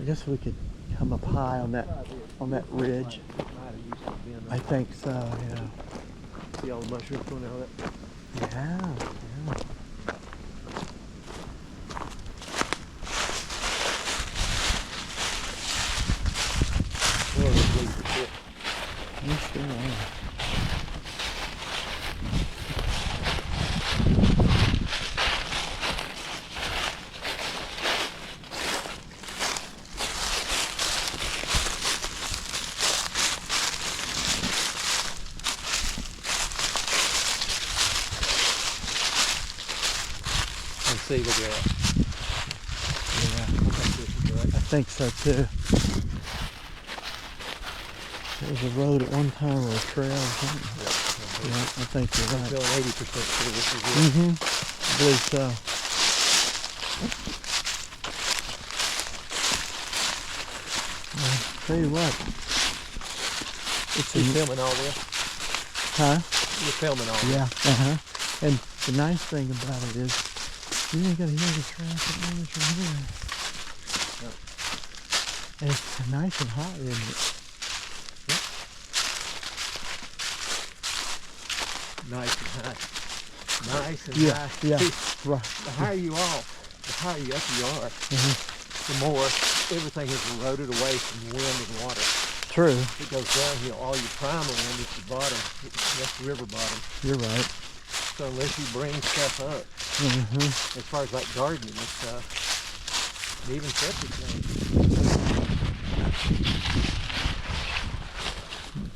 I guess we could come up high on that ridge. I think so, yeah. See all the mushrooms going out of that? Yeah, yeah. Boy, those leaves are thick. You sure are. Let's see, look at that. Yeah, Right. I think so too. There was a road at one time or a trail or something. Yeah, I think you're I'm right. feeling 80% sure this is it. Mm-hmm. I believe so. Well, tell you what. It's You're filming all this? Huh? You're filming all this? Yeah. Uh-huh. And the nice thing about it is you ain't gotta hear the traffic noise from here. Yep. And it's nice and hot, isn't it? Yep. Nice and high. Nice and Yeah, high. yeah. See, Right. the higher you are, the higher you up you are, the more everything is eroded away from wind and water. True. It goes downhill. All your primal land is the bottom. That's the river bottom. You're right. So unless you bring stuff up, as far as like gardening and stuff, and even septic tanks.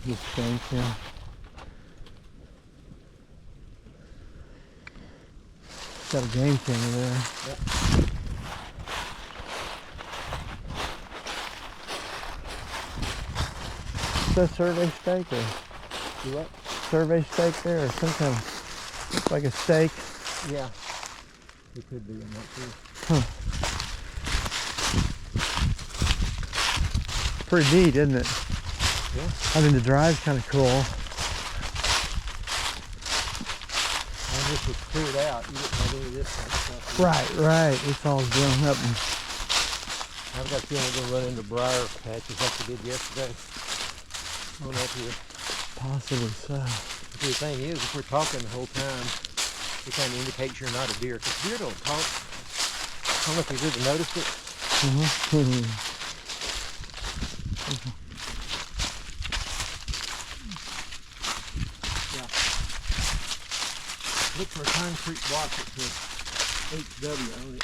You think, yeah. Got a game camera there. Yep. Is that survey stake or You what? survey stake there or some kind of, looks like a stake. Yeah. It could be, I'm not sure. Pretty neat, isn't it? Yeah. I mean, the drive's kind of cool. And this was cleared out. You didn't have any of this kind of stuff. Right, right. It's all grown up and I've got a feeling we're going to run into briar patches like we did yesterday. On up here. possibly so. See, the thing is, if we're talking the whole time, it kind of indicates you're not a deer. Because deer don't talk. I don't know if you've ever noticed it. Yeah. Look for a concrete block that says HW on it.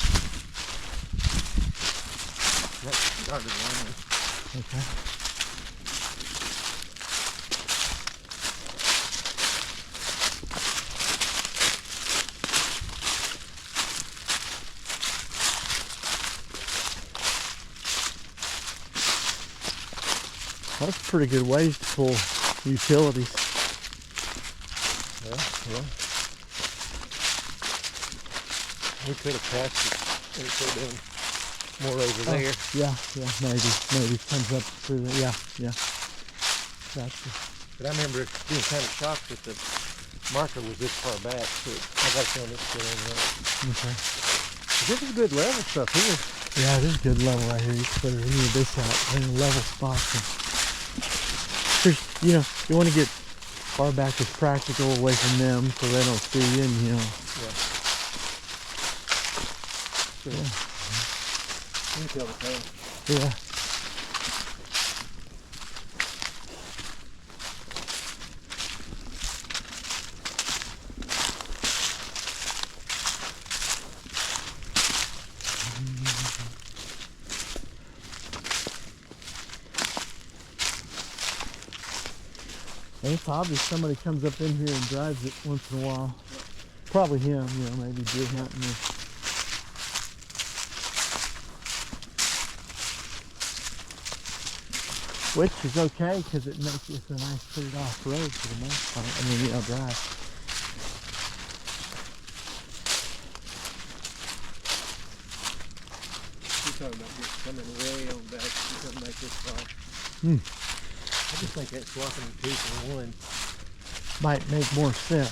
That started running. Okay. That's pretty good ways to pull utilities. Yeah. We could have passed it. And it could have been more over there. Yeah, maybe comes up through there. Yeah. Gotcha. But I remember being kind of shocked that the marker was this far back. So I got to film this still in there. Okay. This is good level stuff here. Yeah, this is a good level right here. You can put any of this out in a level spot. You know, you want to get far back as practical away from them so they don't see you and, you know. Yeah. Sure. Yeah. You can tell the time. Yeah. And it's obvious somebody comes up in here and drives it once in a while. Probably him, you know, maybe deer hunting or... Which is okay because it makes it a nice cleared off road for the most part. I mean, you know, drive. You're talking about just coming way on back to something like this far. I just think that swapping the two for one Might make more sense.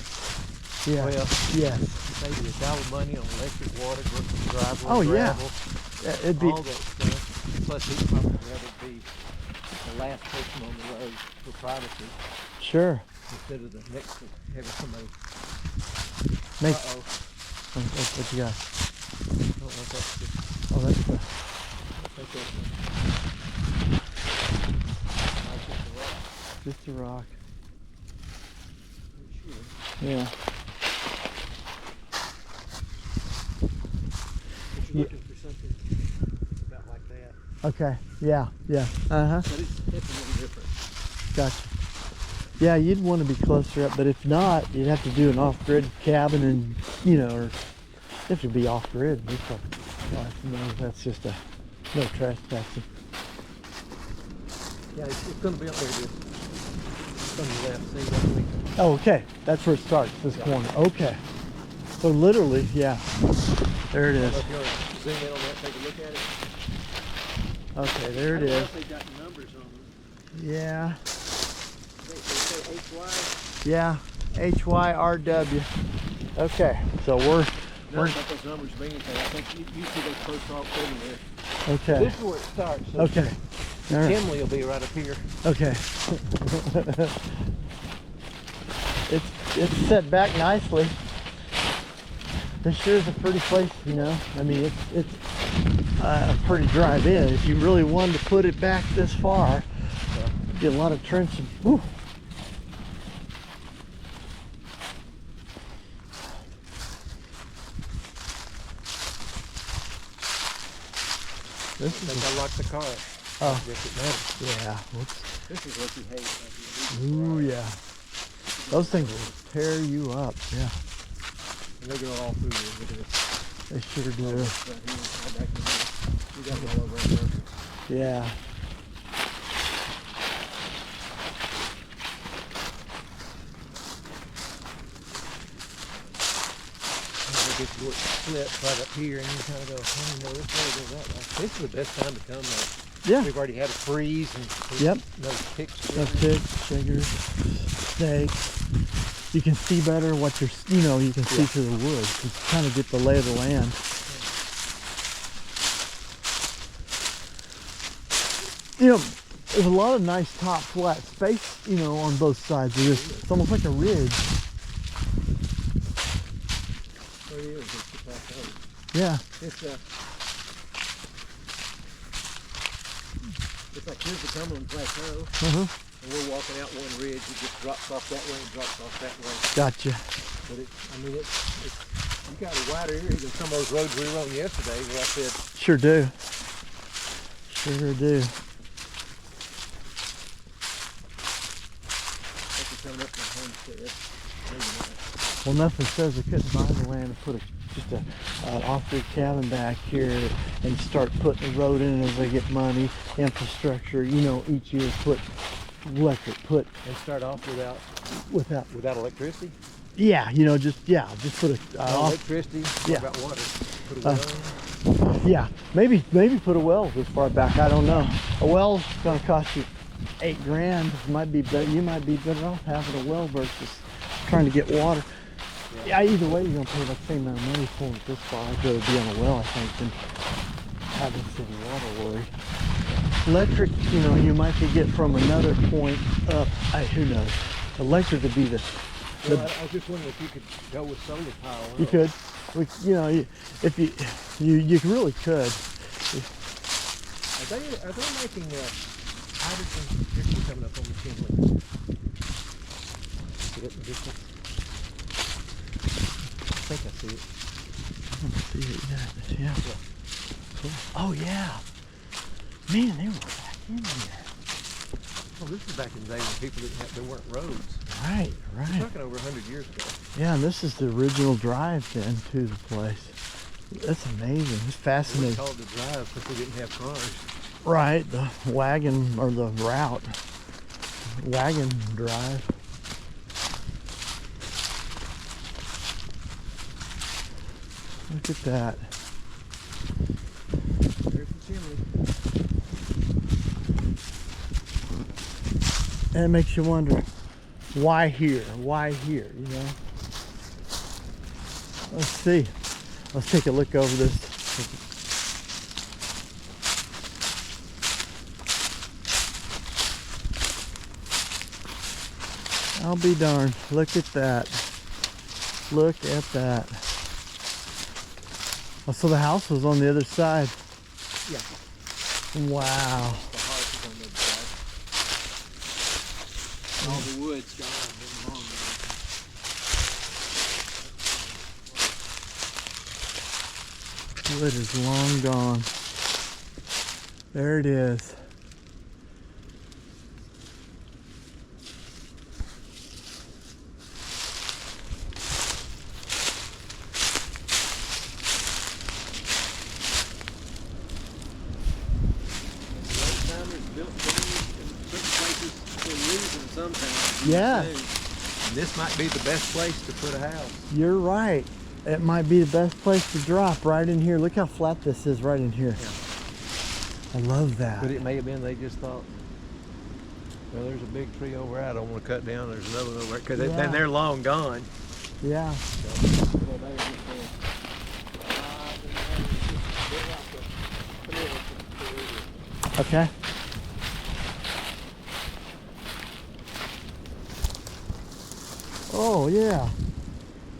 Yeah. Well, yes. maybe $1 money on electric, water, driveway, Oh, yeah. gravel, It'd be all that stuff. plus he'd probably rather be the last person on the road for privacy Sure. instead of the next to having somebody. Makes, Uh-oh. what you got? I don't know if that's just, Oh, that's the, I think that's just a rock. sure. Yeah. But you're looking for something about like that. Okay. Yeah. Yeah. Uh-huh. But it's definitely different. Gotcha. Yeah, you'd want to be closer up, but if not, you'd have to do an off-grid cabin, and you know, or you have to be off-grid. No, that's just a no trespassing. Yeah, it's going to be up there to the left. See that we Oh, okay. That's where it starts. This Yeah. corner. Okay. So literally, yeah. There it I don't is. know if you want to zoom in on that, take a look at it. Okay, there I it don't know is. if they got numbers on them. Yeah. They say HY. Yeah. HYRW. Okay. So No, we're but those numbers mean anything. I think you see those posts all put in there. okay. This is where it starts. So Okay. All right. Tinley will be right up here. Okay. it's set back nicely. This sure is a pretty place, you know. I mean, it's a pretty drive in. If you really wanted to put it back this far, get a lot of trenching. Woo. I think I locked the car. Oh. I guess it matters. Yeah. Whoops. This is what you hate. Ooh, yeah. Those things will tear you up. Yeah. And they go all through here. Look at this. They sure do. Right here, right back in here. You got them all over right there. Yeah. It splits right up here, and you kind of go, oh, no, this way, go that way. This is the best time to come, though. Yeah. We've already had a freeze, and Yep. no ticks. No ticks, chiggers, snakes. You can see better what you're, you know, you can see through the woods. You kind of get the lay of the land. You know, there's a lot of nice top flat space, you know, on both sides of this. It's almost like a ridge. Where it is, it's the plateau. Yeah. It's like here's the Cumberland Plateau, Uh-huh. and we're walking out one ridge. It just drops off that way and drops off that way. Gotcha. But it's you got a wider area than some of those roads we were on yesterday, where I said, Sure do. Sure do. like you're coming up to the homestead. Maybe not. Well, nothing says they couldn't buy the land and put just a off-grid cabin back here and start putting the road in as they get money, infrastructure. You know, each year put electric, put And start off without. without electricity. Yeah, you know, just put a No off. electricity. What yeah. about water? Put a well in. Yeah, maybe put a well this far back. I don't know. A well's gonna cost you $8,000. Might be better. You might be better off having a well versus trying to get water. Yeah, either way, you're gonna pay the same amount of money for it this far. I'd rather be on a well, I think, than having city water worry. Electric, you know, you might could get from another point up. Who knows? Electric would be the. Well, I was just wondering if you could go with solar power. You could, you know, if you really could. Are they making hydrogen? Here's one coming up on the Tinley. See it in the distance? I think I see it. Let's see it. Yeah. Cool. Oh yeah. Man, they were back in there. Oh, this is back in the day when people there weren't roads. Right. We're talking over 100 years ago. Yeah, and this is the original drive then to the place. That's amazing. It's We fascinating. called it the drive because we didn't have cars. Right, the wagon or the route. Wagon drive. Look at that. There's the chimney. And it makes you wonder, why here? Why here, you know? Let's see. Let's take a look over this. I'll be darned. Look at that. Look at that. Oh, so the house was on the other side. Yeah. Wow. The house is on the other side. All the wood's gone. Been long Wood is long gone. There it is. Yeah. And this might be the best place to put a house. You're right. It might be the best place to drop right in here. Look how flat this is right in here. Yeah. I love that. But it may have been they just thought, well, there's a big tree over there I don't want to cut down. There's another one over there. Because then they're long gone. Yeah. Okay. Oh yeah.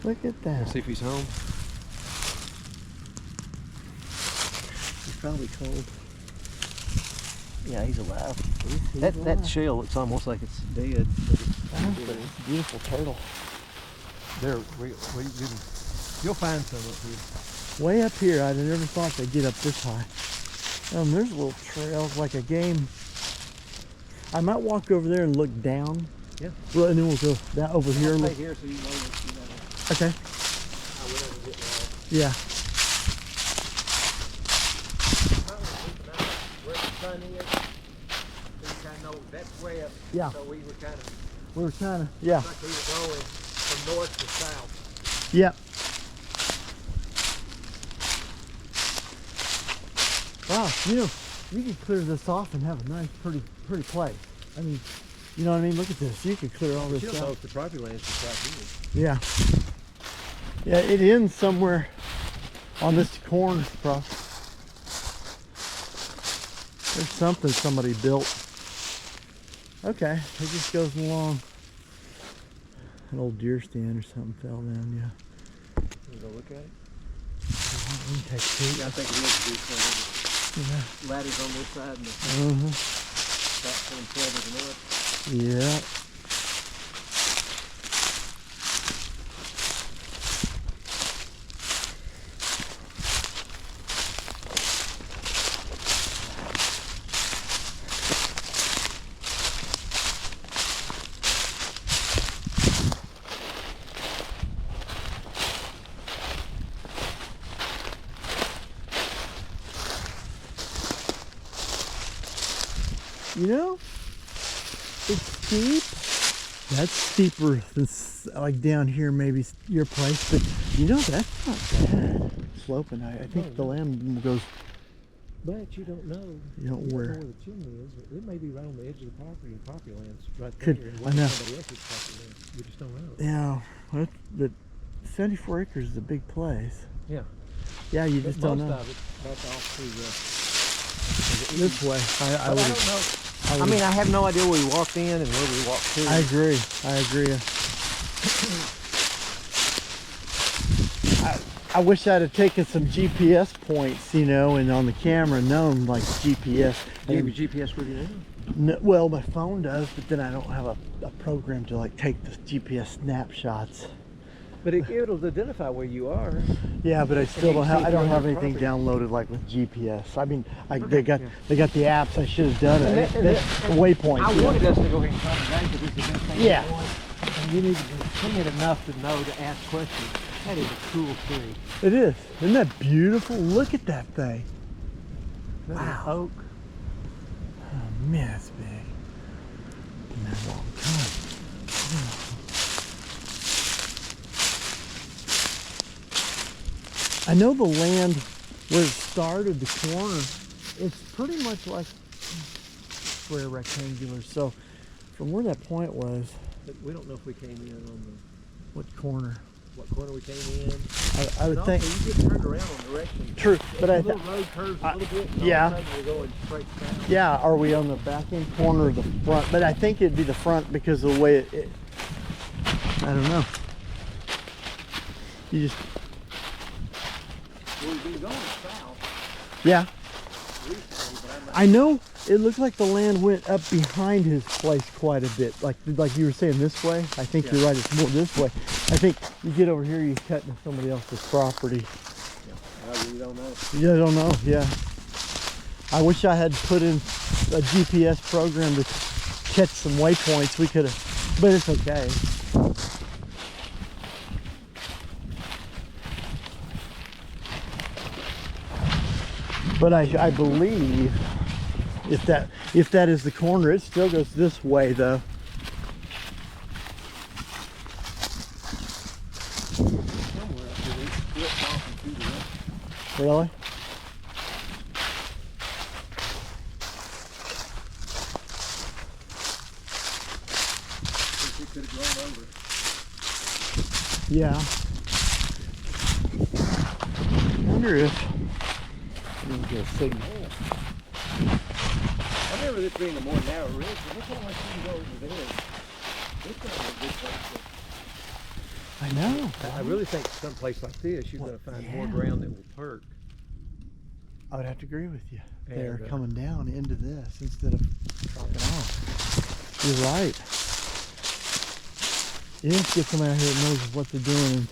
Look at that. See if he's home. He's probably cold. Yeah, he's alive. He's That alive. shell looks almost like it's dead. But But it's a beautiful turtle. you'll find some up here. Way up here, I'd never thought they'd get up this high. There's little trails like a game. I might walk over there and look down. Yeah. Well, and then we'll go down over here. Stay Look. here so you know that you know Okay. how well to get lost. Yeah. Where the sun is, so you kind of know that's west. Yeah. So we were kind of We were kind of, yeah. like we were going from north to south. Yep. Wow, you could clear this off and have a nice, pretty place. I mean, you know what I mean? Look at this. You could clear all this You'll know out. if the property land's just right here. Yeah. Yeah, it ends somewhere on this corner, bro. There's something somebody built. Okay, it just goes along. An old deer stand or something fell down, yeah. You go look at it? We can take a peek. Yeah, I think it is a good thing. Yeah. Ladders on this side and the platform further north. Yeah. You know, it's steep. That's steeper than like down here, maybe your place, but you know, that's not bad. Sloping, I think the land goes, But you don't know. you know, Where where. the chimney is. It may be right on the edge of the property, and property land's right Could- there. And I know. somebody else's property land. We just don't know. Yeah, but 74 acres is a big place. Yeah. Yeah, you But just don't most know. of it, that's off through This way, I I would. don't know. I mean, I have no idea where we walked in and where we walked to. I agree. I agree. I wish I'd have taken some GPS points, you know, and on the camera known like GPS. Do you have your GPS with you now? No, well, my phone does, but then I don't have a program to like take the GPS snapshots. But it'll identify where you are. Yeah, but I still you don't have. see I don't through have your anything property. downloaded like with GPS. I mean, Okay, they got the apps. I should have done it. And The waypoints. I yeah. wanted us to go ahead and try today because it's the best thing Yeah. going. And you need to be timid enough to know to ask questions. That is a cool tree. It is. Isn't that beautiful? Look at that thing. That is Wow. oak. Oh man, it's big. Been there a long time. I know the land where it started, the corner, it's pretty much like square rectangular. So from where that point was, But we don't know if we came in on what corner? what corner we came in. I would And think. also, you get turned around on direction. True, but the I little road curves a little bit. And yeah. All of a sudden you're going straight south. Yeah, are we on the back end corner or the front? But I think it'd be the front because of the way I don't know. You just, Well, we've been going south yeah. recently, but I'm not. I know it looked like the land went up behind his place quite a bit. Like you were saying this way. I think Yeah. you're right, it's more this way. I think you get over here, you cut into somebody else's property. I really don't know. Yeah, I don't know, yeah. I wish I had put in a GPS program to catch some waypoints. We could have, but it's okay. But I believe if that is the corner, it still goes this way though. Somewhere up here, they split off in two directions. Really? Think we could have grown over it. Yeah. I wonder if we can get a signal. I remember this being a more narrow ridge, but look how much you can go over there. This is a good place I know. to. I really think someplace like this, you're Well, going to find yeah. more ground that will perk. I would have to agree with you. They're And, coming down into this instead of dropping off. You're right. You have to get somebody out here that knows what they're doing and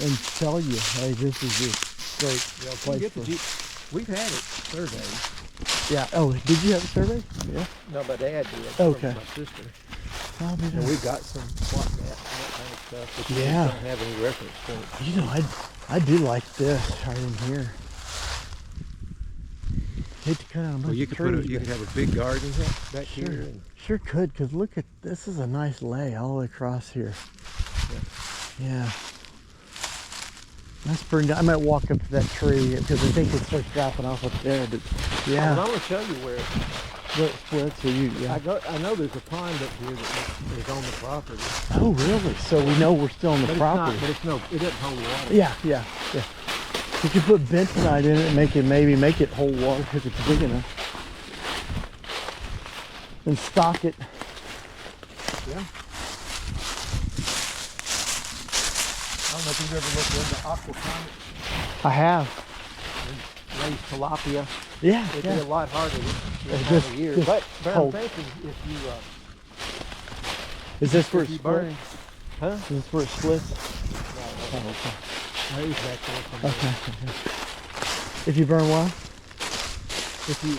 and tell you, hey, this is a great You can place get the for. Jeep. We've had it surveyed. Yeah. Oh, did you have a survey? Yeah. No, my dad did. Okay. My sister. Oh, maybe And I- we've got some plot maps and that kind of stuff, but you Yeah. just don't have any reference points. You know, I do like this right in here. Hate to cut out a bunch Well, you of could trees. you but- could have a big garden back Sure. here. And Sure could, because look at, this is a nice lay all the way across here. Yeah. That's pretty nice. I might walk up to that tree because I think it starts dropping off up there, but I'm yeah. going to show you where Where it splits, so you, yeah. I know there's a pond up here that is on the property. Oh, really? So we know we're still on the But property. it's not, but it doesn't hold water. Yeah, yeah, yeah. You could put bentonite in it and maybe make it hold water if it's big enough. And stock it. Yeah. I don't know if you've ever looked into aquaponics, I have. raised tilapia. Yeah, It'd yeah. be a lot harder this time just- of year. just But I'm cold. thinking if you, Is this where it if you splits? burn, huh? Is this where it splits? Oh, okay. No, he's back there somewhere. Okay. If you burn what? If you,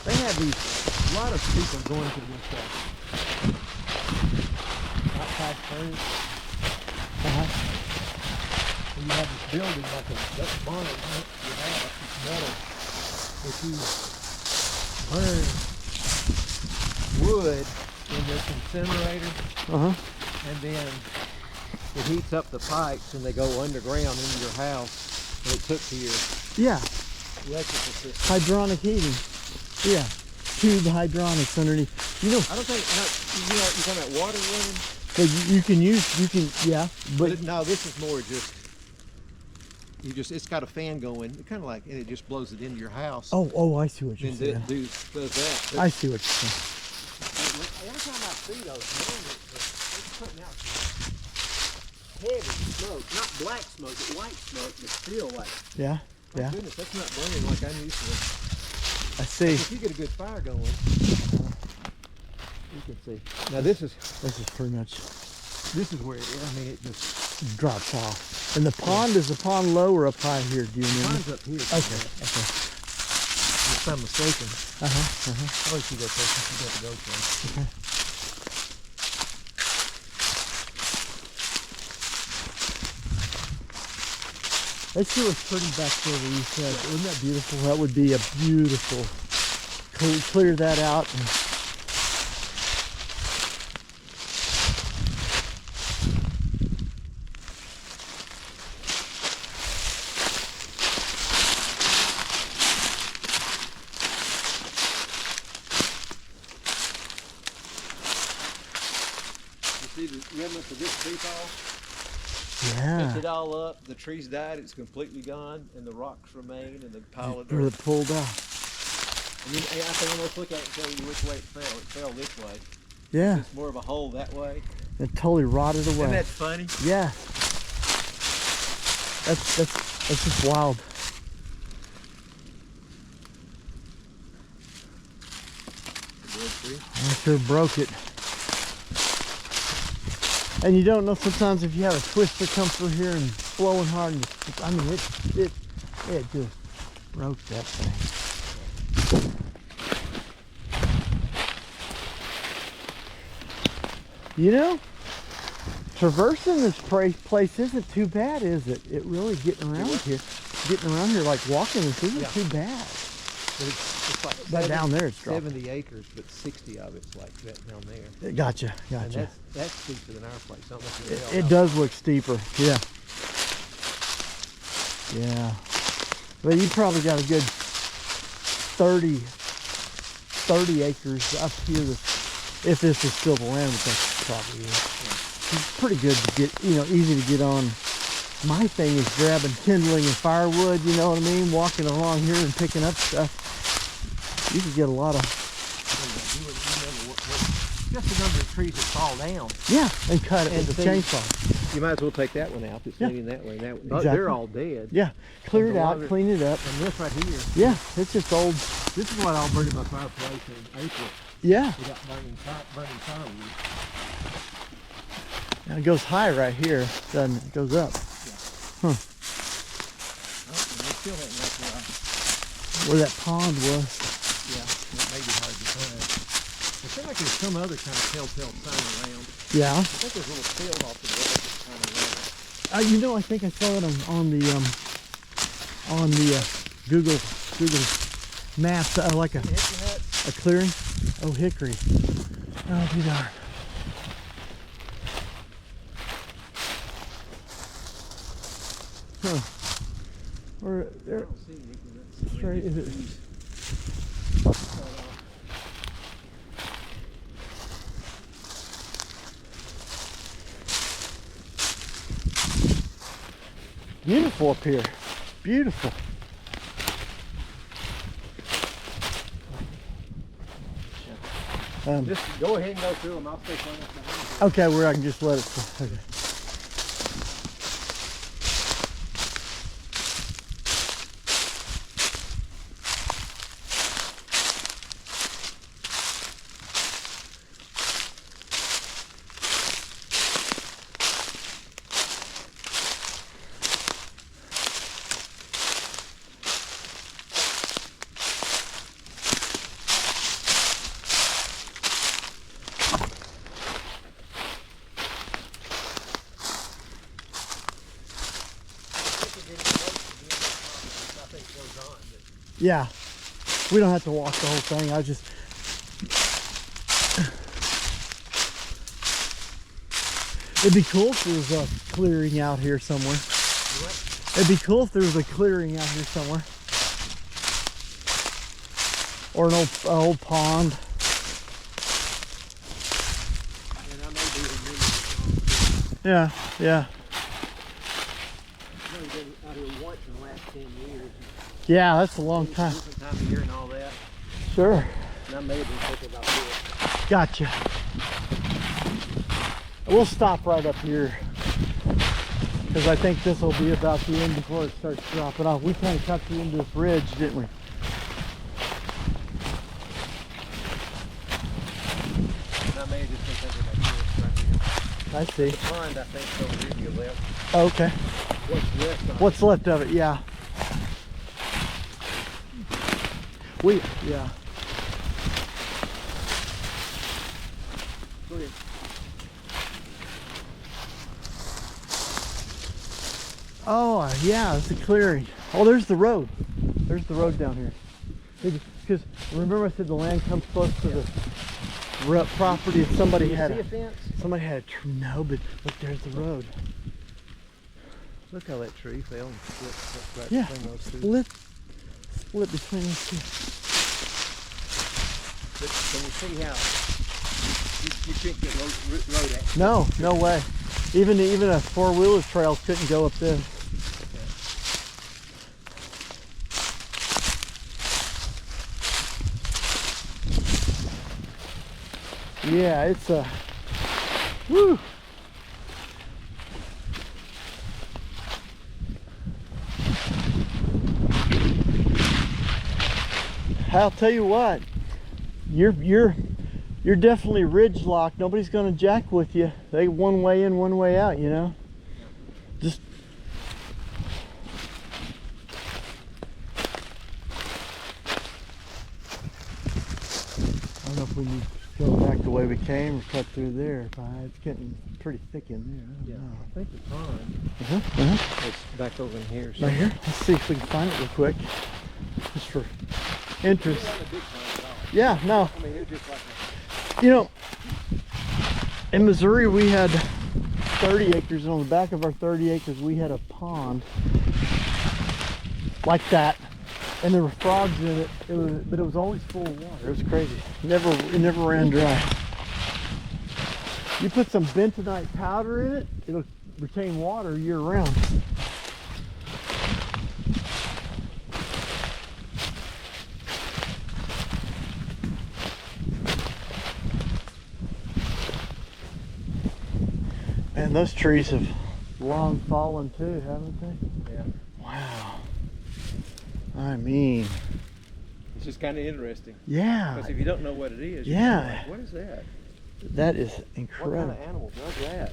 they have these, a lot of people going to this, outside furnace, Uh-huh. and you have this building like a Dutch barn, right? You have it's metal. If you burn wood in this incinerator, Uh-huh. and then it heats up the pipes and they go underground into your house, and it took to your Yeah, electrical system. hydronic heating. Yeah, tube hydronics underneath. You know, I don't think, you're talking about water running? but you can, yeah, but No, this is more just, it's got a fan going, kind of like, and it just blows it into your house. oh, I see what you're Then saying. does that. But I see what you're saying. every time I see those, man, it's putting out heavy smoke, not black smoke, but white smoke, but still like, Yeah, my yeah, goodness, that's not burning like I'm used to. I see. If you get a good fire going, you can see. Now this is Pretty much where it is. I mean, it just drops off. And the pond, is the pond low or up high here? Do you remember? climbs up here. Okay, okay. If I'm mistaken. Uh-huh. Oh, you got that. You got the GoPro. Okay. That shit was pretty back there where you said. Isn't that beautiful? That would be a beautiful. Clear that out. And You see the remnants of this tree fall? yeah. Picked it all up. The trees died. It's completely gone, and the rocks remain, and the pile of Really dirt. pulled out. And I can almost look at it and tell you which way it fell. It fell this way. Yeah, It's more of a hole that way. It totally rotted away. Isn't that funny? Yeah. That's just wild. I sure broke it. And you don't know sometimes if you have a twister come through here and blowing hard. And I mean, it just broke that thing. You know, traversing this place isn't too bad, is it? It really getting around here, like walking this isn't too bad. But it's like But down there it's dropping. 70 acres, but 60 of it's like that down there. Gotcha. And that's steeper than our place. I don't know if you can tell. It does look steeper. Yeah. Yeah. But you probably got a good 30 acres up here. If this is still the land, which that probably is. It's pretty good to get, easy to get on. My thing is grabbing kindling and firewood, you know what I mean? Walking along here and picking up stuff. You could get a lot of... You remember just the number of trees that fall down. Yeah, and cut it with a chainsaw. You might as well take that one out. It's leaning that way. That Exactly. They're all dead. Yeah, clear And it the out, longer- clean it up. And this right here, Yeah, it's just old. this is what I'll burn in my fireplace in April Yeah, without burning firewood. and it goes high right here, doesn't it? It goes up. Oh, and they still haven't got Where that pond was. yeah, it may be hard to find. It seems like there's some other kind of telltale sign around. Yeah. I think there's a little field off to the right that's kind of around. I think I saw it on the Google Maps, like a clearing. Oh, hickory. Oh, be darn. Huh. Or I there, don't see anything that's straight. Is it? Beautiful up here. Beautiful. Just go ahead and go through them. I'll stay on up behind you. Okay, where I can just let it. Okay. Yeah, we don't have to walk the whole thing. I just it'd be cool if there was a clearing out here somewhere. It'd be cool if there was a clearing out here somewhere, or an old pond. And I may be remembering it wrong. Yeah, yeah, I've only been out here once in the last 10 years. yeah. That's a long time. Different time of year and all that. Sure. And I may have been thinking about this. Gotcha. We'll stop right up here because I think this will be about the end before it starts dropping off. We kind of cut you into this ridge, didn't we? And I may have just been thinking about this right here. I see. The pond, I think, over here to your left. Oh, okay. What's left of it? What's left of it? Yeah. Yeah. Go ahead. Oh, yeah, it's a clearing. Oh, there's the road. There's the road down here. Because remember I said the land comes close to the property. If somebody You had see a fence? somebody had a tree. No, but look, there's the road. Look how that tree fell and split right Yeah, between those two. split between those two. But can you see how you can't get road access? No, no way. Even a four-wheeler trail couldn't go up this. Yeah, it's a woo. I'll tell you what, you're definitely ridge locked. Nobody's gonna jack with you. They one way in, one way out, you know. Just I don't know if we need to go back the way we came or cut through there. It's getting pretty thick in there. I Yeah, don't know. I think the pond Uh-huh. is back over in here. Right here. Let's see if we can find it real quick. Just for interest. It wasn't a big pond at all. Yeah, no. I mean, it was just like You know, in Missouri we had 30 acres, and on the back of our 30 acres we had a pond like that, and there were frogs in it. But it was always full of water. It was crazy. It never ran dry. You put some bentonite powder in it, it'll retain water year round. And those trees have long fallen too, haven't they? Yeah. Wow. I mean, It's just kind of interesting. yeah, Because if you don't know what it is, you're Yeah. kinda like, what is that? that is What kind incredible. of animal does that?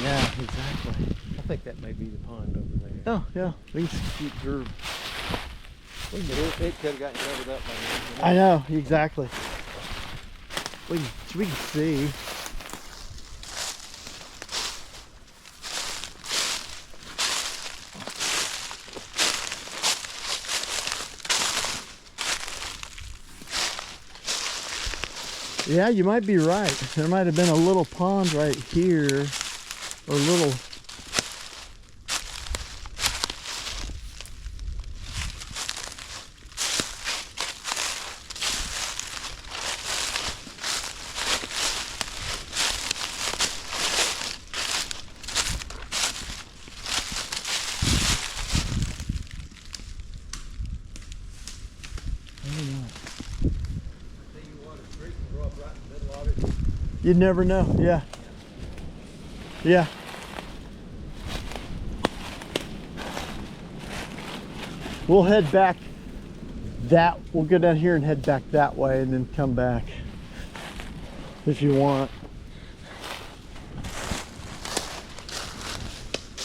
Yeah, exactly. I think that may be the pond over there. Oh, yeah. We can keep observe. But it could have gotten covered up by now. I know, exactly. We can see. Yeah, you might be right. There might have been a little pond right here, or a little. I don't know. You'd never know. Yeah. Yeah. We'll head back we'll go down here and head back that way and then come back if you want.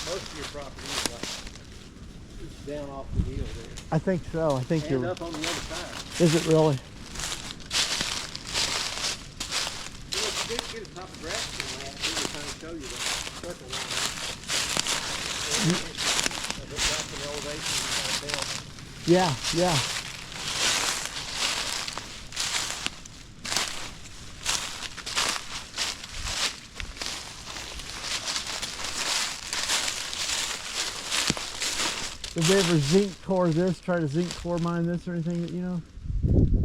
Most of your property is down off the hill there. I think so. I think And you're. up on the other side. Is it really? You know, if you did get a topographical map, we would kind of show you the circle line. Of it dropping the elevation kind of down. Yeah. Yeah. Did they ever zinc core this? Try to zinc core mine this or anything? You know,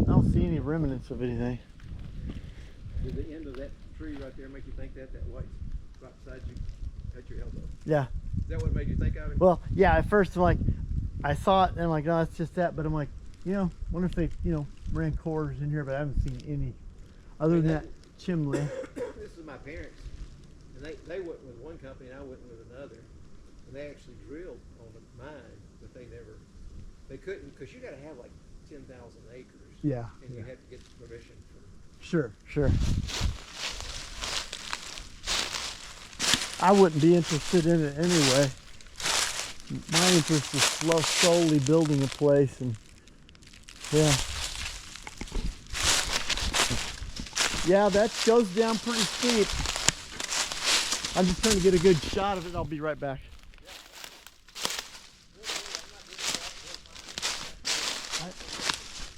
I don't see any remnants of anything. Did the end of that tree right there make you think that white right beside you at your elbow? Yeah. Is that what made you think of it? Well, yeah. At first, I'm like, I saw it and I'm like, no, it's just that. But I'm like, you know, wonder if they, ran cores in here, but I haven't seen any other than that chimney. This is my parents, and they went with one company and I went with another, and they actually drilled on the mine, but they couldn't, because you got to have like 10,000 acres. Yeah. And you have to get permission for. Sure. I wouldn't be interested in it anyway. My interest is solely building a place, and yeah, that goes down pretty steep. I'm just trying to get a good shot of it. I'll be right back.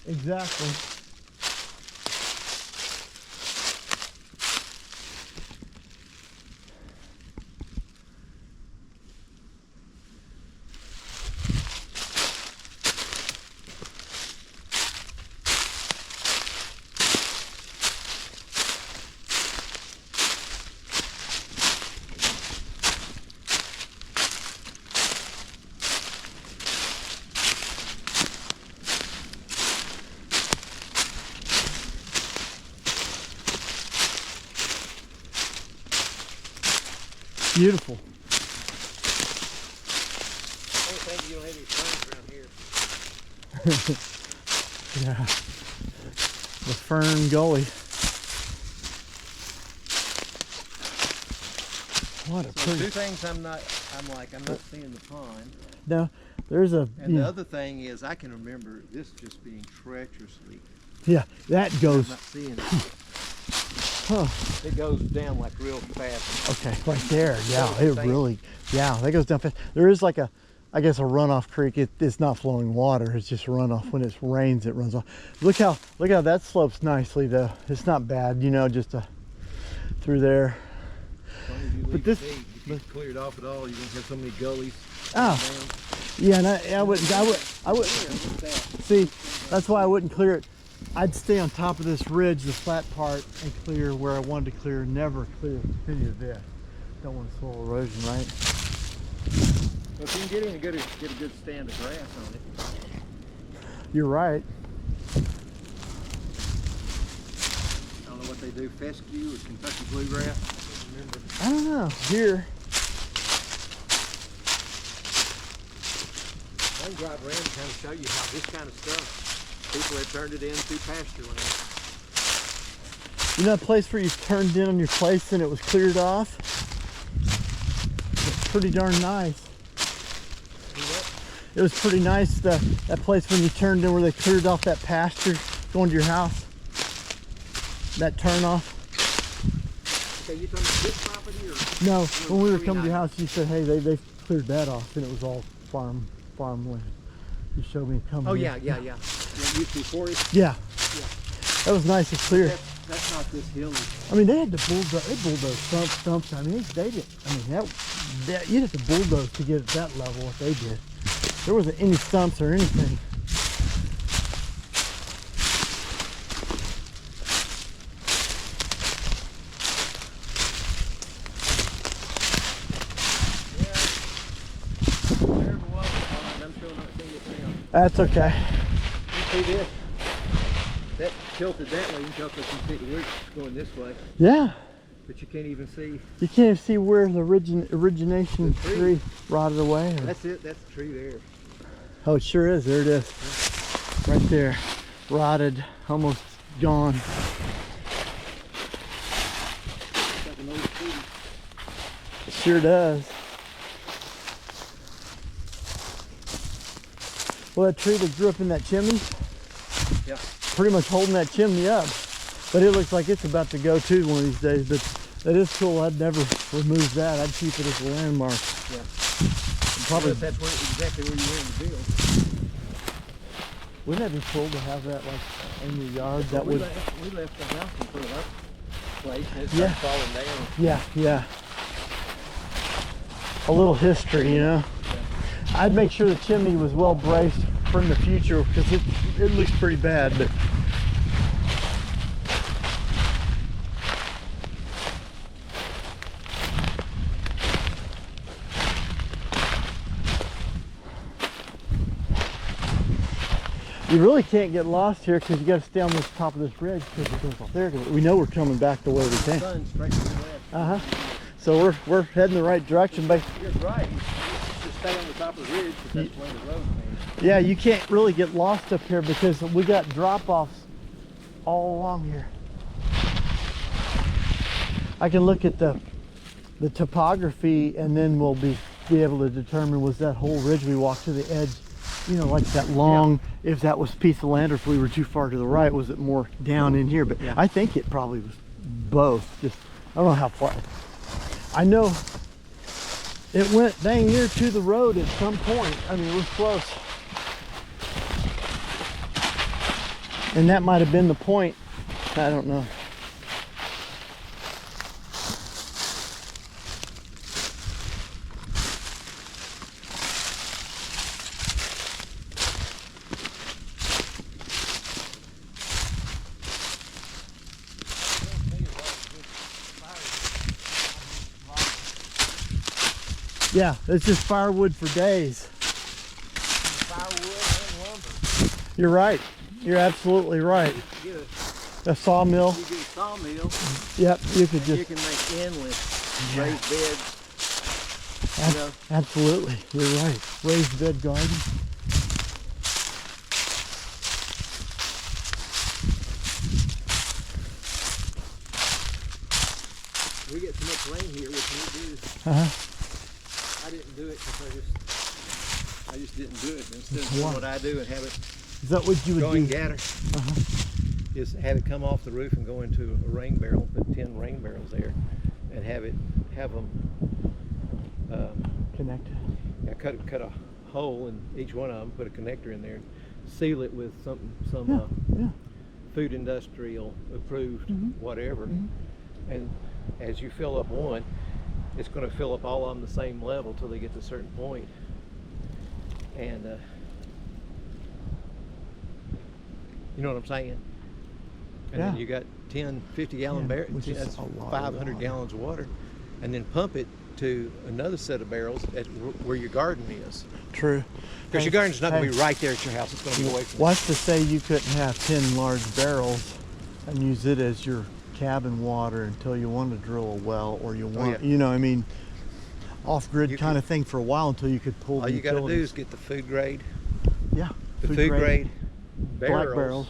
Exactly. Beautiful. I don't think you don't have any springs around here. Yeah. The Fern Gully. What a So pretty. two things I'm not seeing the pond. No, there's a. And yeah, the other thing is I can remember this just being treacherously. yeah, that I'm goes. not seeing it. Huh. It goes down like real fast. Okay, right there. Yeah, What was it the thing? really. Yeah, that goes down fast. There is like a, I guess a runoff creek. It's not flowing water. It's just runoff. When it rains, it runs off. Look how that slopes nicely though. It's not bad, you know, just through there. As long as you But leave this- it be, if you clear it off at all, you're gonna have so many gullies. Ah, yeah, and I would see. That's why I wouldn't clear it. I'd stay on top of this ridge, the flat part, and clear where I wanted to clear. Never clear any of this. Don't want soil erosion, right? Well, if you can get in and get a good stand of grass on it. You're right. I don't know what they do, fescue or Kentucky bluegrass. I don't remember. I don't know. Here, I can drive around and kind of show you how this kind of stuff, people have turned it into pasture land. you know, that place where you turned in on your place and it was cleared off. It's pretty darn nice. See what? It was pretty nice. That place when you turned in where they cleared off that pasture going to your house. That turn off. Okay, you talking about this property or? No, when we were pretty coming to your nice. house, you said, hey, they cleared that off, and it was all farmland. You showed me coming. Oh in. yeah. Yeah, used to be forest. Yeah. Yeah. That was nice and clear. That's not this hilly. I mean, they had to bulldoze. They bulldozed stumps. I mean, they did. I mean, that you'd have to bulldoze to get at that level. What they did. There wasn't any stumps or anything. I'm still not seeing it now. That's okay. You see this? That tilted that way. You can tell because you see the roots going this way, Yeah. but you can't even see. You can't see where the origination The tree. tree rotted away. Or, That's it. That's the tree there. oh, it sure is. There it is. Right there. Rotted. Almost gone. It's like an old tree. It sure does. Well, that tree that grew up in that chimney, Yeah. pretty much holding that chimney up. But it looks like it's about to go too one of these days. But that is cool. I'd never remove that. I'd keep it as a landmark. Yeah. Probably. Because that's exactly where you were in the field. Wouldn't that be cool to have that like in your yard? That we would. left the house in front of our place and it Yeah. started falling down. Yeah, yeah. A little history, you know. I'd make sure the chimney was well braced from the future because it looks pretty bad, but you really can't get lost here because you got to stay on the top of this ridge because it goes up there. We know we're coming back the way we came. Sun straight to the west. Uh-huh. So we're heading the right direction, but You're right. Just stay on the top of the ridge because that's where the road is. yeah, you can't really get lost up here because we got drop-offs all along here. I can look at the topography and then we'll be able to determine was that whole ridge we walked to the edge, you know, like that long, if that was a piece of land or if we were too far to the right, was it more down in here? But Yeah. I think it probably was both. Just, I don't know how far. I know it went dang near to the road at some point. I mean, it was close. And that might have been the point. I don't know. Yeah, it's just firewood for days. Firewood and lumber. You're right. You're absolutely right. You get A sawmill. a sawmill. Yep, you could You just can make endless raised beds. You know, absolutely. You're right. Raised bed garden. I didn't do it because I just didn't do it. Instead of doing Why? what I do and have it Is that what you would go do? in Gatter, is have it come off the roof and go into a rain barrel, put 10 rain barrels there, and have them Connected. yeah, cut a hole in each one of them, put a connector in there, and seal it with some Yeah. food industrial approved whatever, and as you fill up one, it's going to fill up all of them the same level till they get to a certain point, and you know what I'm saying? And Yeah. then you got 10 50-gallon barrels, which is that's a lot of 500 water. gallons of water, and then pump it to another set of barrels at where your garden is. True. Because your garden's not going to Hey. be right there at your house. It's going to be away from What's to say you couldn't have 10 large barrels and use it as your cabin water until you want to drill a well, or you want, yeah. you know, I mean, off-grid You kind could- of thing for a while until you could pull All the you got to do utilities. is get the food grade, Yeah. food grade black barrels.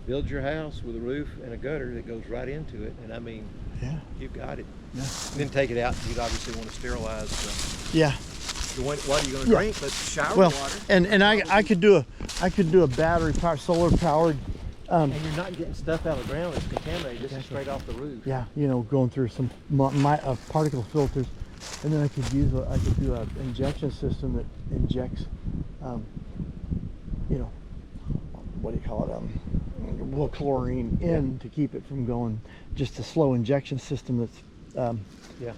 build your house with a roof and a gutter that goes right into it, and I mean, Yeah. you've got it. Yeah. And then take it out. You'd obviously want to sterilize Yeah. the water you're going to Yeah. drink, but shower Well, water. and I could do a battery powered, solar powered. And you're not getting stuff out of the ground that's contaminated. This is straight off the roof. Yeah, you know, going through some particle filters, and then I could do an injection system that injects, you know, what do you call it? Well, chlorine in to keep it from going. Just a slow injection system that's, Yeah.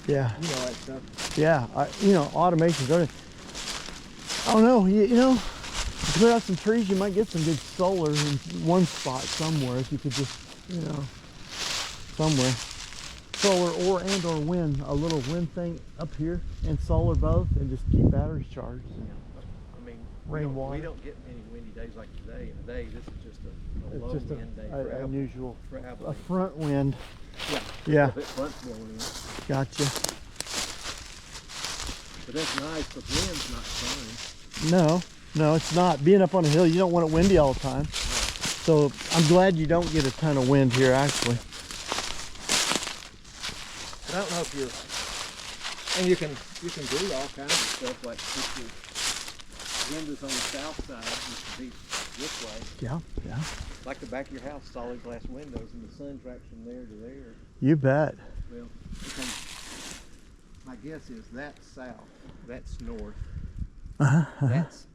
yeah, You know that stuff. yeah. You know, automation's everything. I don't know. You know, you clear out some trees, you might get some good solar in one spot somewhere. If you could just, you know, somewhere. Solar or wind, a little wind thing up here, and solar both, and just keep batteries charged. I mean, Rainwater. we don't get many windy days like today. And today, this is just a It's low just wind day for a Abilene. unusual, For a Abilene. front wind. Yeah. Yeah, If it front's blowing in. gotcha. But that's nice, but wind's not fun. No, it's not. Being up on a hill, you don't want it windy all the time. So I'm glad you don't get a ton of wind here, actually. But I don't know if you're, and you can do all kinds of stuff, like put your windows on the south side, which would be this way, Yeah, yeah. like the back of your house, solid glass windows, and the sun tracks from there to there. You bet. Well, okay. My guess is that's south, that's north, that's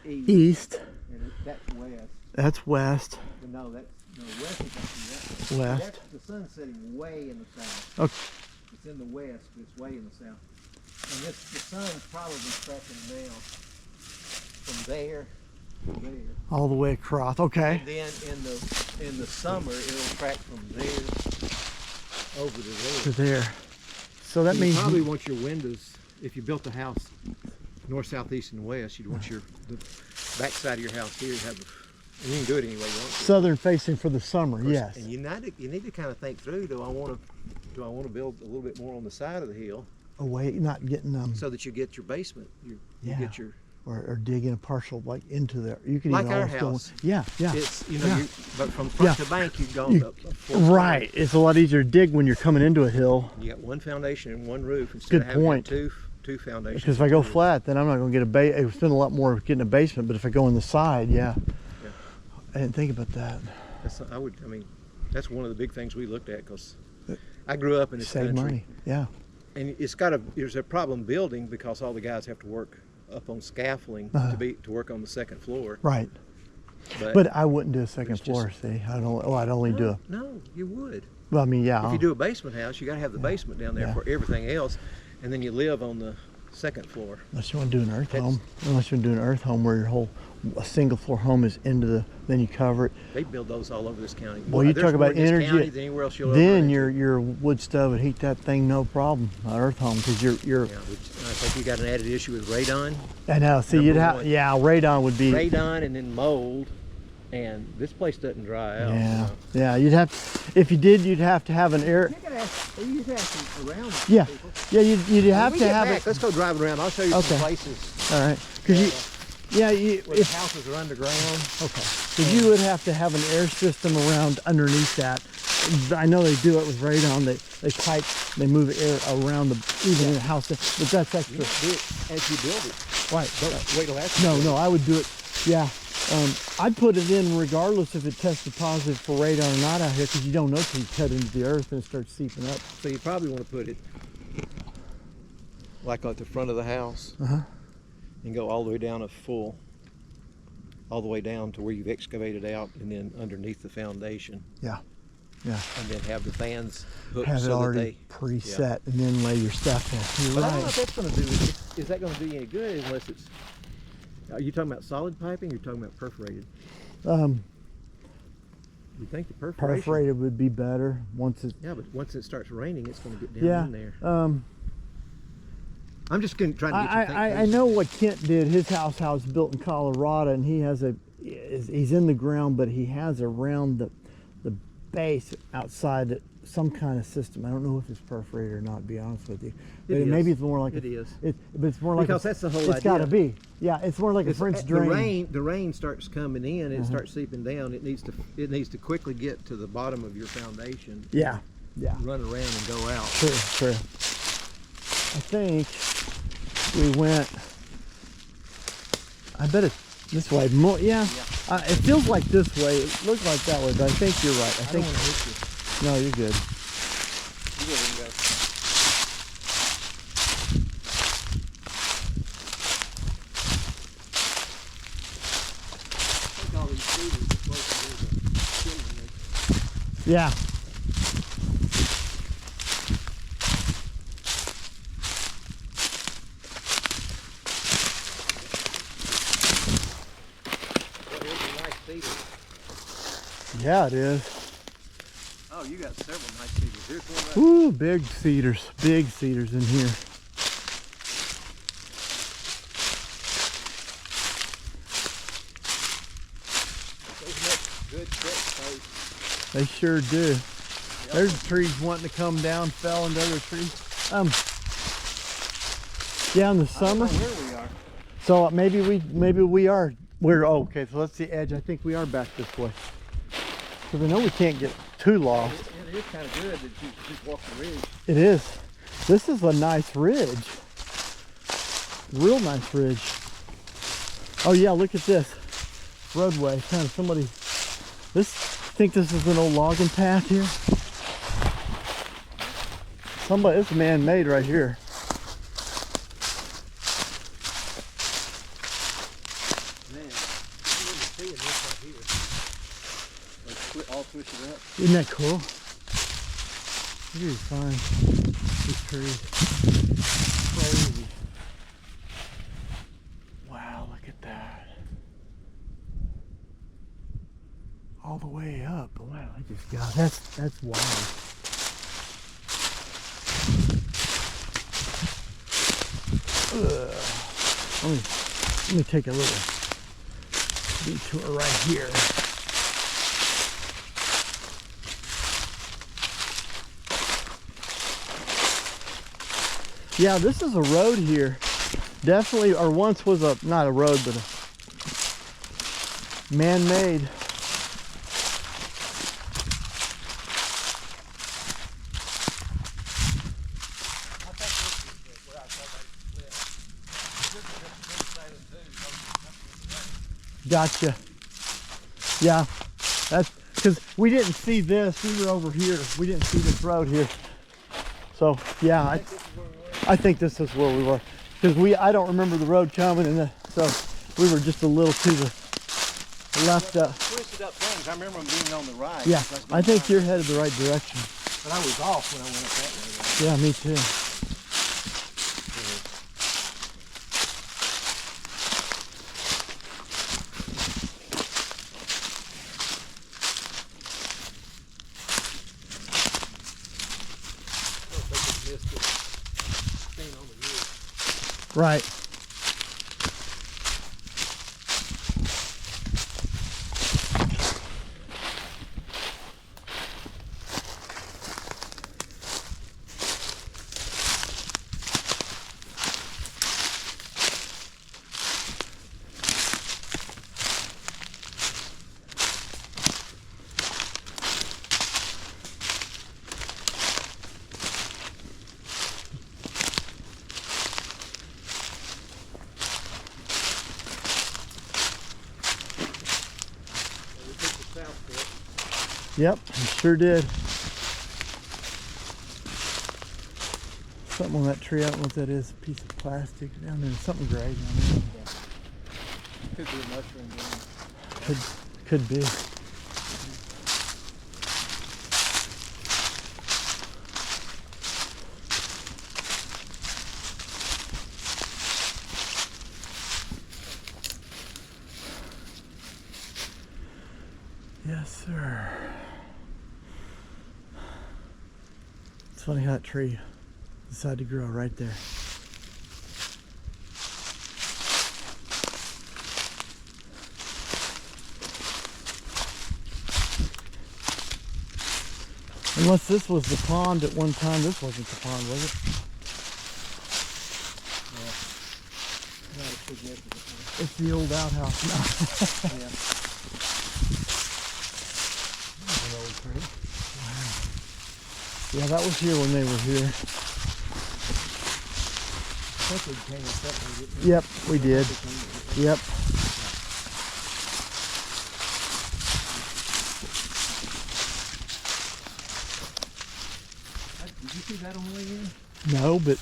east, East. and that's west. That's west. But no, west is actually that way. West. That's, the sun's setting way in the south. Okay. It's in the west, but it's way in the south. And the sun's probably tracking now from there to there. All the way across. Okay. And then in the summer, it'll track from there over to To there. there. So that You means probably want your windows, if you built the house north, south, east, and west, you'd want the back side of your house here to have, and you can do it any way you want to. southern facing for the summer. Yes. And you need to kind of think through, do I want to build a little bit more on the side of the hill Away, not getting so that you get your basement, you Yeah. get your, or digging a partial like into there. You can like even our almost go. house. Yeah, yeah. It's, Yeah. but from front Yeah. to bank, you've gone You- up a full story. Right. It's a lot easier to dig when you're coming into a hill. You got one foundation and one roof instead Good of having point. two foundations. Because if I go and two roofs. flat, then I'm not going to get I spend a lot more getting a basement. But if I go on the side, yeah. Yeah. I didn't think about that. That's one of the big things we looked at, because I grew up in this Save country. money. Yeah. And there's a problem building because all the guys have to work up on scaffolding to work on the second floor. Right. But But I wouldn't do a second It's just- floor. See, I'd only do a. no, you would. Well, I mean, yeah. If you do a basement house, you got to have the basement down there Yeah. for everything else, and then you live on the second floor. Unless you want to do an earth That's- home. Unless you want to do an earth home where a single floor home is then you cover it. They build those all over this county. Well, you There's talk more about in this energy. county than anywhere else you'll ever Then run your wood stove would heat that thing no problem. An earth home because you're. into. Yeah, which I think you got an added issue with radon. I know. See, Number you'd have. one. Yeah, radon would be. Radon and then mold, and this place doesn't dry out. Yeah, yeah. You'd have. If you did, you'd have to have an air. You could ask some around Yeah, people. yeah. You'd have When to we get have back, it. let's go drive around. I'll show you Okay. some places All right, because you. Yeah, where the houses are underground. okay. Because you would have to have an air system around underneath that I know they do it with radon. They pipe, they move air around even in the house, but that's extra. You do it as you build it. Right. Don't wait till after. No, I would do it. Yeah. I'd put it in regardless if it tested positive for radon or not out here, because you don't know till you cut into the earth and it starts seeping up. So you probably want to put it like at the front of the house, and go all the way down all the way down to where you've excavated out, and then underneath the foundation. Yeah. And then have the fans hooked Have it so already that they preset, and then lay your stuff in. You're But I don't know if right. that's going to do it. Is that going to do you any good unless it's? Are you talking about solid piping? Or you're talking about perforated? You think the perforation? Perforated would be better once it. Yeah, but once it starts raining, it's going to get down Yeah. in there. I'm just trying to get you to think. I know what Kent did. His house built in Colorado, and he has he's in the ground, but he has around the base outside it some kind of system. I don't know if it's perforated or not, to be honest with you. But maybe it's more like it is. But it's more like Because that's the whole idea. It's got to be. Yeah, it's more like a French drain. The rain starts coming in, it starts seeping down. It needs to quickly get to the bottom of your foundation. Yeah. Run around and go out. True. I think we went. I bet it's this way. More, yeah. It feels like this way. It looks like that way, but I think you're right. I don't want to hit you. No, you're good. You go ahead and go. I think all these cedars are supposed to be the chimney. Yeah. Well, here's a nice cedar. Yeah, it is. Oh, you got several nice cedars. Here's one right. Ooh, big cedars in here. Those make good set space. They sure do. There's trees wanting to come down, fell into other trees. Yeah, in the summer. I don't know where we are. So maybe we are. Okay, so that's the edge. I think we are back this way. Because I know we can't get too lost. It is kind of good that you just walk the ridge. It is. This is a nice ridge. Real nice ridge. Oh yeah, look at this. Roadway. Kind of somebody. I think this is an old logging path here. It's man-made right here. Man, you wouldn't see this right here. Like all twisted up. Isn't that cool? Look at these fine. These trees. Crazy. Wow, look at that. All the way up. Wow, I just got that's wild. Let me take a little detour right here. Yeah, this is a road here. Definitely, or once was not a road, but a man-made. Gotcha. Yeah, that's because we didn't see this. We were over here. We didn't see this road here. So yeah, I think this is where we were, because I don't remember the road coming, and so we were just a little to the left. Twisted up things. I remember them being on the right. Yeah, I think you're headed the right direction. But I was off when I went up that way. Yeah, me too. Right. Yep, I sure did. Something on that tree, I don't know what that is. A piece of plastic down there. Something gray down there. Could be a mushroom green. Could be. Yes, sir. It's funny how that tree decided to grow right there. Unless this was the pond at one time. This wasn't the pond, was it? Yeah. Not a significant one. It's the old outhouse now. Yeah. That's an old tree. Yeah, that was here when they were here. I think we came with something, didn't we? Yep, we did. Yep. Did you see that on the way in? No, but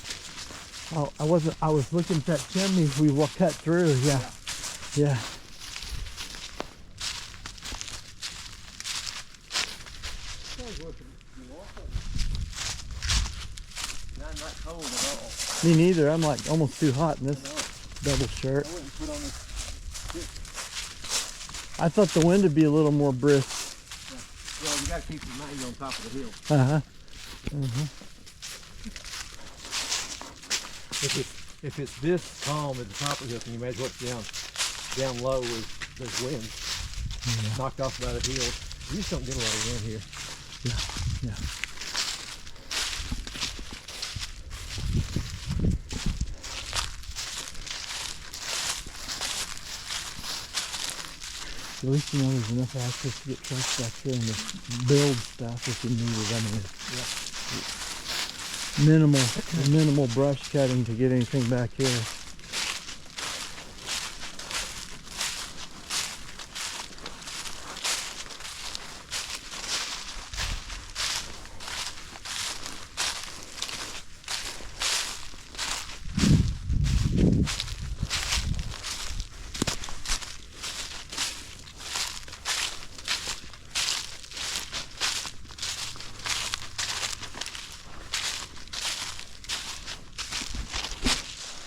I wasn't. I was looking at that chimney we cut through. Yeah, yeah. I'm not cold at all. Me neither. I'm like almost too hot in this double shirt. I wouldn't put on this. I thought the wind would be a little more brisk. Well, you got to keep your mind on top of the hill. If it's this calm at the top of the hill, can you imagine what's down low is there's wind knocked off by the hill. You just don't get a lot of wind here. Yeah. At least you know there's enough access to get trucks back here and to build stuff if you need it. I mean, minimal brush cutting to get anything back here.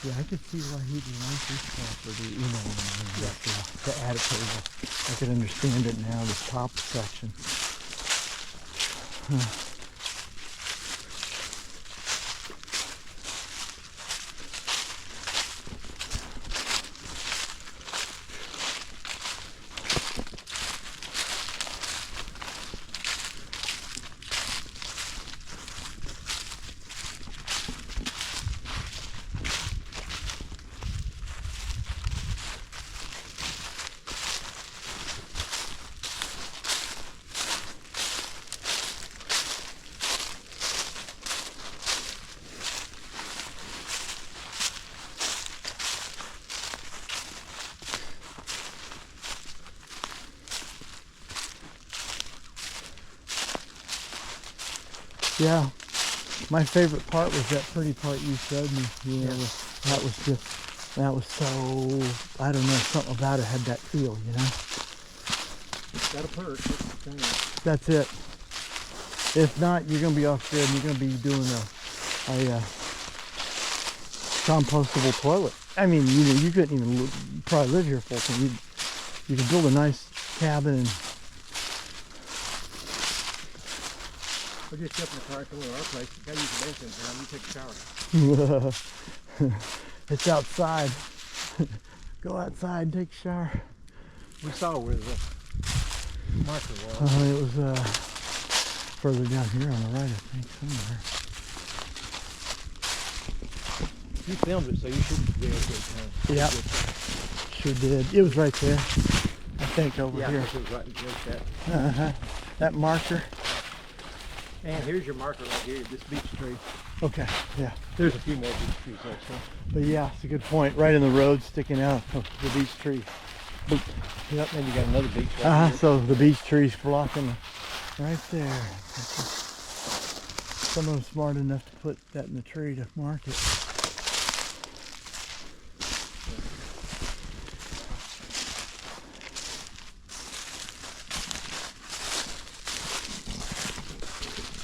Yeah, I could see why he'd like this property, you know, the attic table. I could understand it now, the top section. Yeah, my favorite part was that pretty part you showed me. You know, that was so, I don't know, something about it had that feel, you know? It's got a perk. That's it. If not, you're going to be off grid and you're going to be doing a compostable toilet. I mean, you know, you couldn't even probably live here full time. You could build a nice cabin and We'll just jump in the car and come to our place. You gotta use the bathroom now. You take a shower. It's outside. Go outside and take a shower. We saw where the marker was. It was further down here on the right, I think, somewhere. You filmed it, so you should be able to get it. Yep. Sure did. It was right there. I think over here. Yeah, it was right there. That marker. And here's your marker right here, this beech tree. Okay, yeah. There's a few more beech trees also. But yeah, it's a good point. Right in the road sticking out of the beech tree. Boop. Yep, and you got another beech right here. So the beech tree's blocking Right there. Someone smart enough to put that in the tree to mark it.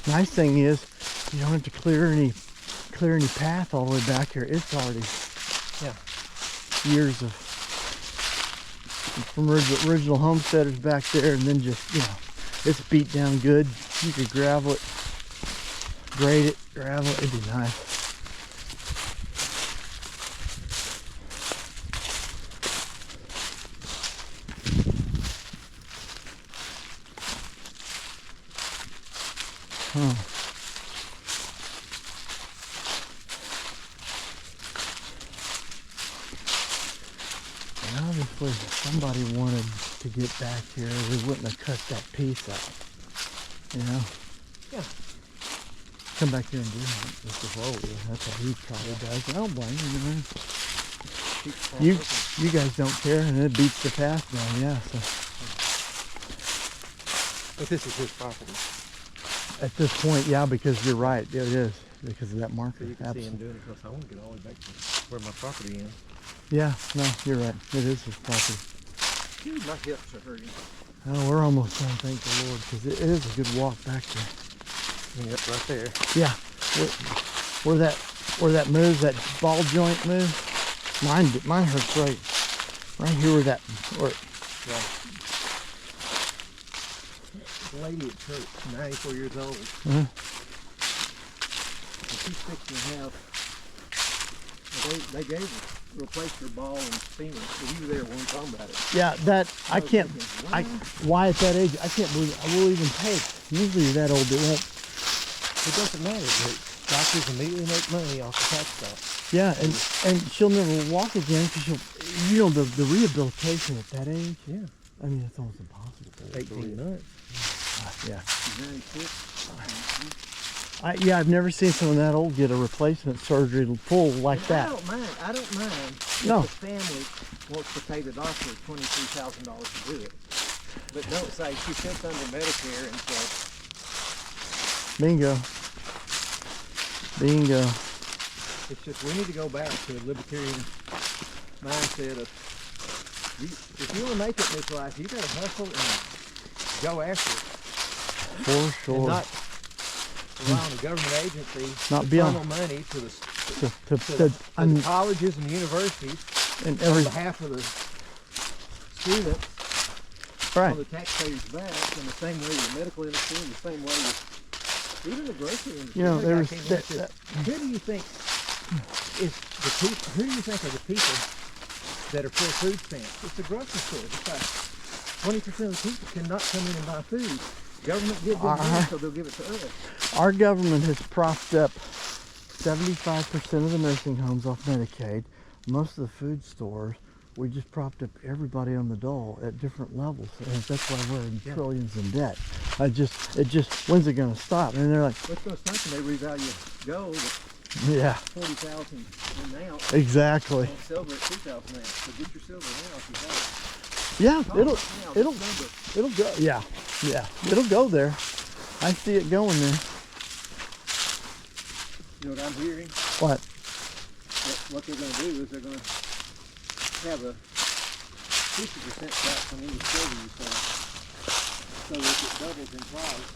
Nice thing is you don't have to clear any path all the way back here. It's already years of from original homesteaders back there, and then just, you know, it's beat down good. You could gravel it, grade it, gravel it. It'd be nice. Huh. And obviously somebody wanted to get back here. We wouldn't have cut that piece out. You know? Yeah. Come back here and do it. This is what that's what he probably does. I don't blame you, man. You guys don't care, and it beats the path now, yeah. So But this is his property. at this point, yeah, because you're right, it is because of that marker. So you can see him doing it, because I want to get all the way back to where my property ends. Yeah, no, you're right. It is his property. Dude, my hips are hurting. Oh, we're almost done, thank the Lord, because it is a good walk back there. Yep, right there. Yeah, where that moves, that ball joint moves. Mine hurts right here where that. Yeah. The lady at church, 94 years old. Uh-huh. And she's fixing to have. They gave her, replaced her ball and femur. So you were there when we were talking about it. Yeah, that I can't. Why at that age? I can't believe I will even take. Usually that old, it won't. It doesn't matter. The doctors immediately make money off the tax stuff. Yeah, and she'll never walk again because she'll. You know the rehabilitation at that age. Yeah. I mean, it's almost impossible. 18 months. Yeah. She's 96. I've never seen someone that old get a replacement surgery full like that. I don't mind if No. the family wants to pay the doctor $23,000 to do it. But don't say she sits under Medicare and so. Bingo. Bingo. It's just we need to go back to a libertarian mindset of if you want to make it in this life, you got to hustle and go after it. For sure. And not rely on a government agency Not to be on- funnel money to the To the colleges and universities and on behalf of the students right. on the taxpayers' backs, in the same way with the medical industry, in the same way with even the grocery industry. You know, That there guy was came in and that- said, who do you think is the people? Who do you think are the people that are for food stamps? It's the grocery store. It's like 20% of the people cannot come in and buy food. Government gives them money, so they'll give it to us. Our government has propped up 75% of the nursing homes off Medicaid. Most of the food stores, we just propped up everybody on the dole at different levels. And that's why we're in trillions in debt. When's it going to stop? And they're like, What's going to stop when they revalue gold at yeah, 40,000 an ounce? exactly. And silver at 2,000 an ounce. So get your silver now if you have it. Yeah, Now, it'll go. Yeah, it'll go there. I see it going there. You know what I'm hearing? What? What they're going to do is they're going to have a 50% tax on any silver you sell, so if it doubles in price,